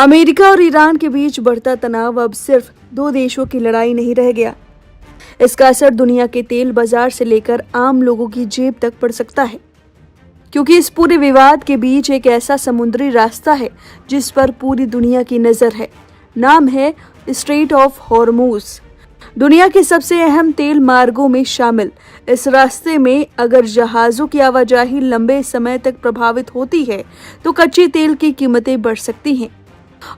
America और Iran के बीच बढ़ता तनाव अब सिर्फ दो देशों की लड़ाई नहीं रह गया। इसका असर दुनिया के तेल बाजार से लेकर आम लोगों की जेब तक पड़ सकता है, क्योंकि इस पूरे विवाद के बीच एक ऐसा समुद्री रास्ता है जिस पर पूरी दुनिया की नजर है। नाम है स्ट्रेट ऑफ हॉर्मुज। दुनिया के सबसे अहम तेल मार्गों में शामिल इस रास्ते में अगर जहाजों की आवाजाही लंबे समय तक प्रभावित होती है तो कच्चे तेल की कीमतें बढ़ सकती हैं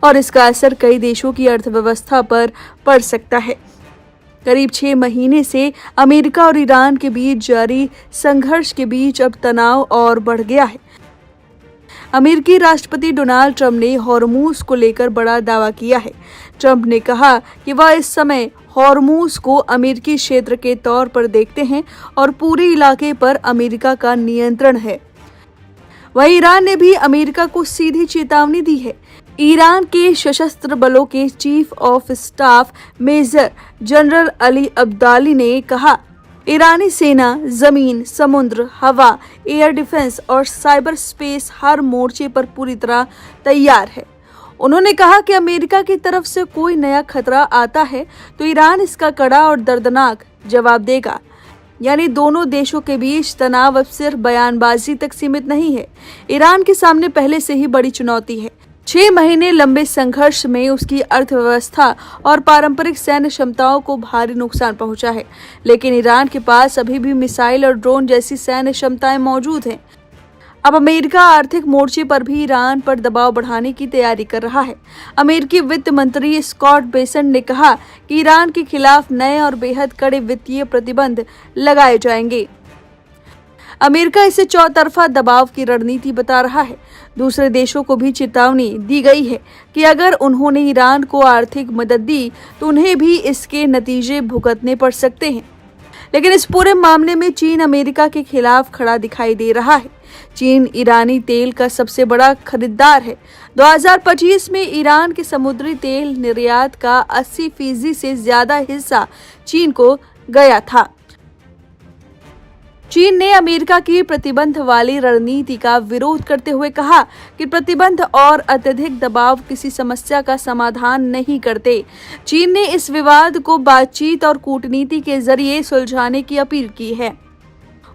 और इसका असर कई देशों की अर्थव्यवस्था पर पड़ सकता है। करीब 6 महीने से अमेरिका और ईरान के बीच जारी संघर्ष के बीच अब तनाव और बढ़ गया है। अमेरिकी राष्ट्रपति डोनाल्ड ट्रंप ने हॉर्मुज को लेकर बड़ा दावा किया है। ट्रंप ने कहा कि वह इस समय हॉर्मुज को अमेरिकी क्षेत्र के तौर पर देखते हैं और पूरे इलाके पर अमेरिका का नियंत्रण है। वहीं ईरान ने भी अमेरिका को सीधी चेतावनी दी है। ईरान के सशस्त्र बलों के chief of staff major general Ali Abdali ने कहा, ईरानी सेना जमीन, समुद्र, हवा, एयर डिफेंस और साइबर स्पेस हर मोर्चे पर पूरी तरह तैयार है। उन्होंने कहा कि अमेरिका की तरफ से कोई नया खतरा आता है तो ईरान इसका कड़ा और दर्दनाक जवाब देगा। यानी दोनों देशों के बीच तनाव अब सिर्फ बयानबाजी तक सीमित नहीं है। ईरान के सामने पहले से ही बड़ी चुनौती है। 6 महीने लंबे संघर्ष में उसकी अर्थव्यवस्था और पारंपरिक सैन्य क्षमताओं को भारी नुकसान पहुंचा है, लेकिन ईरान के पास अभी भी मिसाइल और ड्रोन जैसी सैन्य क्षमताएं मौजूद हैं। अब अमेरिका आर्थिक मोर्चे पर भी ईरान पर दबाव बढ़ाने की तैयारी कर रहा है। अमेरिकी वित्त मंत्री स्कॉट बेसेंट ने कहा कि ईरान के खिलाफ नए और बेहद कड़े वित्तीय प्रतिबंध लगाए जाएंगे। अमेरिका इसे चौतरफा दबाव की रणनीति बता रहा है। दूसरे देशों को भी चेतावनी दी गई है कि अगर उन्होंने ईरान को आर्थिक मदद दी तो उन्हें भी इसके नतीजे भुगतने पड़ सकते हैं। लेकिन इस पूरे मामले में चीन अमेरिका के खिलाफ खड़ा दिखाई दे रहा है। चीन ईरानी तेल का सबसे बड़ा खरीदार है। 2025 में ईरान के समुद्री तेल निर्यात का 80% से ज्यादा हिस्सा चीन को गया था। चीन ने अमेरिका की प्रतिबंध वाली रणनीति का विरोध करते हुए कहा कि प्रतिबंध और अत्यधिक दबाव किसी समस्या का समाधान नहीं करते। चीन ने इस विवाद को बातचीत और कूटनीति के जरिए सुलझाने की अपील की है।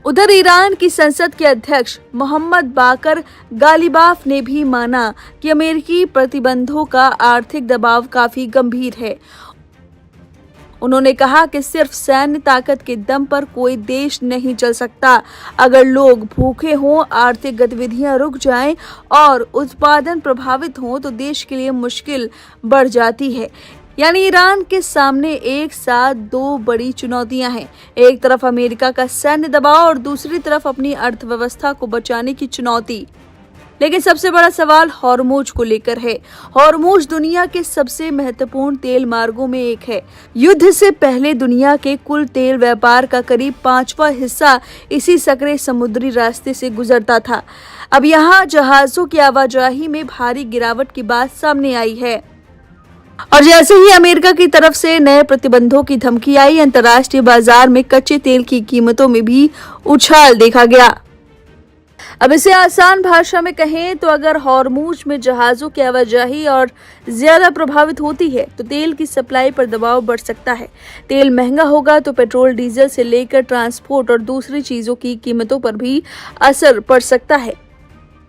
उधर ईरान की संसद के अध्यक्ष मोहम्मद बाकर गालिबाफ ने भी माना कि अमेरिकी प्रतिबंधों का आर्थिक दबाव काफी गंभीर है। उन्होंने कहा कि सिर्फ सैन्य ताकत के दम पर कोई देश नहीं चल सकता। अगर लोग भूखे हों, आर्थिक गतिविधियां रुक जाएं और उत्पादन प्रभावित हों तो देश के लिए मुश्किल बढ़ जाती है। यानी ईरान के सामने एक साथ दो बड़ी चुनौतियां हैं। एक तरफ अमेरिका का सैन्य दबाव और दूसरी तरफ अपनी अर्थव्यवस्था को बचाने की चुनौती। लेकिन सबसे बड़ा सवाल हॉर्मुज को लेकर है। हॉर्मुज दुनिया के सबसे महत्वपूर्ण तेल मार्गों में एक है। युद्ध से पहले दुनिया के कुल तेल व्यापार का करीब 5वां हिस्सा इसी सकरे समुद्री रास्ते से गुजरता था। अब यहाँ जहाजों की आवाजाही में भारी गिरावट की बात सामने आई है और जैसे ही अमेरिका की तरफ से नए प्रतिबंधों की धमकी आई, अंतर्राष्ट्रीय बाजार में कच्चे तेल की कीमतों में भी उछाल देखा गया। अब इसे आसान भाषा में कहें तो अगर हॉर्मुज में जहाजों की आवाजाही और ज्यादा प्रभावित होती है तो तेल की सप्लाई पर दबाव बढ़ सकता है। तेल महंगा होगा तो पेट्रोल, डीजल से लेकर ट्रांसपोर्ट और दूसरी चीजों की कीमतों पर भी असर पड़ सकता है।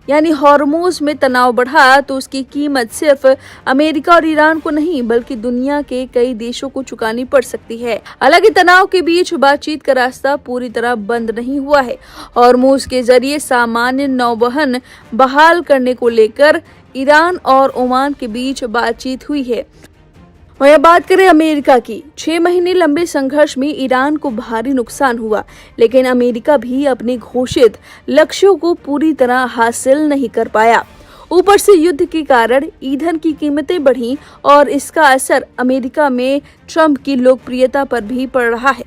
यानी हॉर्मुज में तनाव बढ़ा तो उसकी कीमत सिर्फ अमेरिका और ईरान को नहीं बल्कि दुनिया के कई देशों को चुकानी पड़ सकती है। हालांकि तनाव के बीच बातचीत का रास्ता पूरी तरह बंद नहीं हुआ है। हॉर्मुज के जरिए सामान्य नौवहन बहाल करने को लेकर ईरान और ओमान के बीच बातचीत हुई है। वहीं बात करें अमेरिका की, 6 महीने लंबे संघर्ष में ईरान को भारी नुकसान हुआ, लेकिन अमेरिका भी अपने घोषित लक्ष्यों को पूरी तरह हासिल नहीं कर पाया। ऊपर से युद्ध के कारण ईंधन की कीमतें बढ़ी और इसका असर अमेरिका में ट्रंप की लोकप्रियता पर भी पड़ रहा है।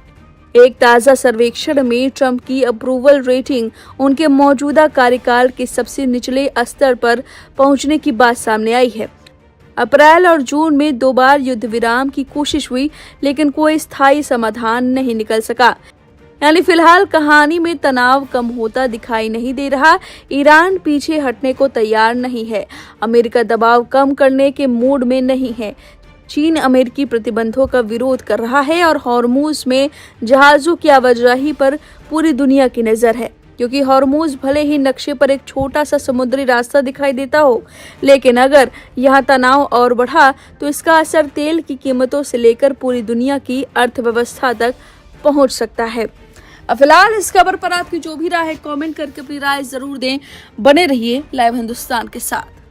एक ताज़ा सर्वेक्षण में ट्रंप की अप्रूवल रेटिंग उनके मौजूदा कार्यकाल के सबसे निचले स्तर पर पहुंचने की बात सामने आई है। अप्रैल और जून में 2 बार युद्ध विराम की कोशिश हुई, लेकिन कोई स्थायी समाधान नहीं निकल सका। यानी फिलहाल कहानी में तनाव कम होता दिखाई नहीं दे रहा। ईरान पीछे हटने को तैयार नहीं है। अमेरिका दबाव कम करने के मूड में नहीं है। चीन अमेरिकी प्रतिबंधों का विरोध कर रहा है और हॉर्मुज में जहाजों की आवाजाही पर पूरी दुनिया की नजर है, क्योंकि हॉर्मुज भले ही नक्शे पर एक छोटा सा समुद्री रास्ता दिखाई देता हो, लेकिन अगर यहाँ तनाव और बढ़ा तो इसका असर तेल की कीमतों से लेकर पूरी दुनिया की अर्थव्यवस्था तक पहुंच सकता है। अब फिलहाल इस खबर पर आपकी जो भी राय है कमेंट करके अपनी राय जरूर दें। बने रहिए लाइव हिंदुस्तान के साथ।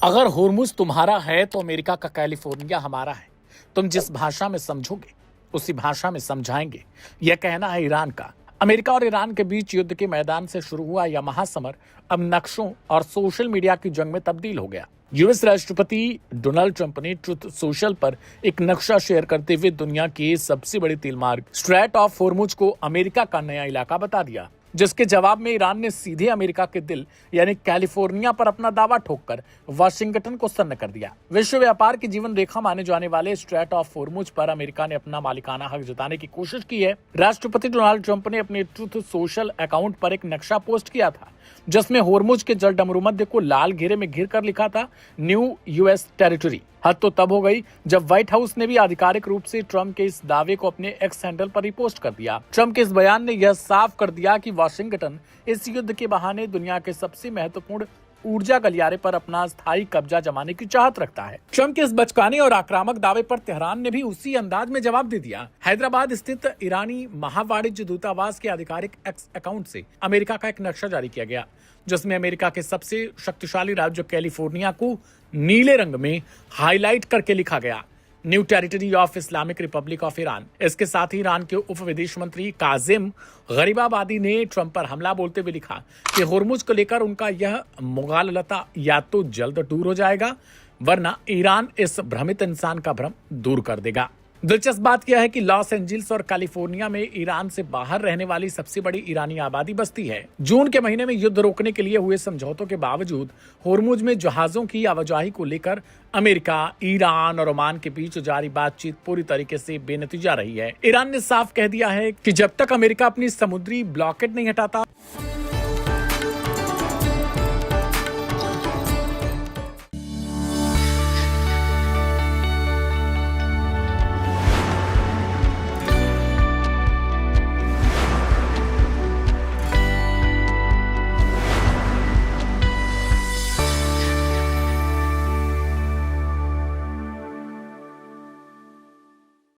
अगर होर्मुज तुम्हारा है तो अमेरिका का कैलिफोर्निया हमारा है। तुम जिस भाषा में समझोगे उसी भाषा में समझाएंगे, यह कहना है ईरान का। अमेरिका और ईरान के बीच युद्ध के मैदान से शुरू हुआ यह महासमर अब नक्शों और सोशल मीडिया की जंग में तब्दील हो गया। यूएस राष्ट्रपति डोनाल्ड ट्रंप ने ट्रुथ सोशल पर एक नक्शा शेयर करते हुए दुनिया के सबसे बड़े तेल मार्ग स्ट्रेट ऑफ होर्मुज को अमेरिका का नया इलाका बता दिया, जिसके जवाब में ईरान ने सीधे अमेरिका के दिल यानी कैलिफोर्निया पर अपना दावा ठोककर वाशिंगटन को सन्न कर दिया। विश्व व्यापार की जीवन रेखा माने जाने वाले स्ट्रेट ऑफ होर्मुज पर अमेरिका ने अपना मालिकाना हक जताने की कोशिश की है। राष्ट्रपति डोनाल्ड ट्रंप ने अपने ट्रुथ सोशल अकाउंट पर एक नक्शा पोस्ट किया था, जिसमें होर्मुज के जल डमरूमध्य को लाल घेरे में घिर कर लिखा था न्यू यूएस टेरिटरी। हद तो तब हो गई जब व्हाइट हाउस ने भी आधिकारिक रूप से ट्रंप के इस दावे को अपने एक्स हैंडल पर रिपोस्ट कर दिया। ट्रंप के इस बयान ने यह साफ कर दिया कि वाशिंगटन इस युद्ध के बहाने दुनिया के सबसे महत्वपूर्ण ऊर्जा गलियारे पर अपना स्थायी कब्जा जमाने की चाहत रखता है। ट्रंप के इस बचकाने और आक्रामक दावे पर तेहरान ने भी उसी अंदाज में जवाब दे दिया। हैदराबाद स्थित ईरानी महावाणिज्य दूतावास के आधिकारिक एक्स अकाउंट से अमेरिका का एक नक्शा जारी किया गया, जिसमें अमेरिका के सबसे शक्तिशाली राज्य कैलिफोर्निया को नीले रंग में हाईलाइट करके लिखा गया new territory of Islamic Republic of Iran. इसके साथ ही ईरान के उप विदेश मंत्री काजिम गरीबाबादी ने ट्रंप पर हमला बोलते हुए लिखा कि होर्मुज को लेकर उनका यह मुगालता या तो जल्द दूर हो जाएगा, वरना ईरान इस भ्रमित इंसान का भ्रम दूर कर देगा। दिलचस्प बात यह है कि लॉस एंजिल्स और कैलिफोर्निया में ईरान से बाहर रहने वाली सबसे बड़ी ईरानी आबादी बसती है। जून के महीने में युद्ध रोकने के लिए हुए समझौतों के बावजूद होर्मुज में जहाजों की आवाजाही को लेकर अमेरिका, ईरान और ओमान के बीच जारी बातचीत पूरी तरीके से बेनतीजा रही है। ईरान ने साफ कह दिया है कि जब तक अमेरिका अपनी समुद्री ब्लॉकेड नहीं हटाता